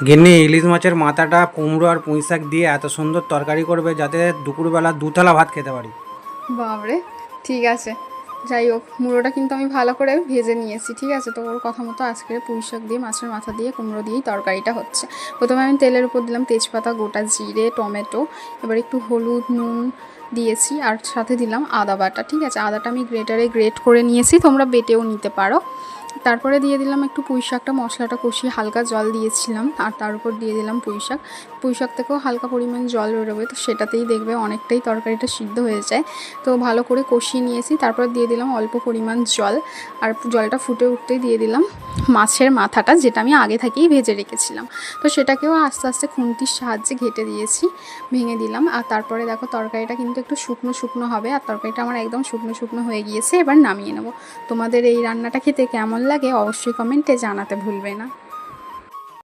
গিন্নি ইলিশ মাছের মাথাটা কুমড়ো আর পুঁই শাক দিয়ে এত সুন্দর তরকারি করবে যাতে দুপুরবেলা দুথালা ভাত খেতে পারি। বাবরে, ঠিক আছে। যাই হোক, মুড়োটা কিন্তু আমি ভালো করে ভেজে নিয়েছি, ঠিক আছে? তো ওর কথা মতো আজকে পুঁই শাক দিয়ে, মাছের মাথা দিয়ে, কুমড়ো দিয়েই তরকারিটা হচ্ছে। প্রথমে আমি তেলের উপর দিলাম তেজপাতা, গোটা জিরে, টমেটো, এবার একটু হলুদ, নুন দিয়েছি, আর সাথে দিলাম আদা বাটা, ঠিক আছে? আদাটা আমি গ্রেটারে গ্রেট করে নিয়েছি, তোমরা বেটেও নিতে পারো। তারপরে দিয়ে দিলাম একটু পুঁই শাকটা, মশলাটা কষিয়ে হালকা জল দিয়েছিলাম, আর তার উপর দিয়ে দিলাম পুঁই শাক। পুঁই শাক থেকেও হালকা পরিমাণ জল বেরোবে, তো সেটাতেই দেখবে অনেকটাই তরকারিটা সিদ্ধ হয়ে যায়। তো ভালো করে কষিয়ে নিয়েছি, তারপর দিয়ে দিলাম অল্প পরিমাণ জল, আর জলটা ফুটে উঠতেই দিয়ে দিলাম মাছের মাথাটা, যেটা আমি আগে থেকেই ভেজে রেখেছিলাম। তো সেটাকেও আস্তে আস্তে খুন্তির সাহায্যে ঘেটে দিয়েছি, ভেঙে দিলাম। আর তারপরে দেখো তরকারিটা কিন্তু একটু শুকনো শুকনো হবে, আর তরকারিটা আমার একদম শুকনো শুকনো হয়ে গিয়েছে। এবার নামিয়ে নেব। তোমাদের এই রান্নাটা খেতে কেমন লাগে অবশ্যই কমেন্টে জানাতে ভুলবে না।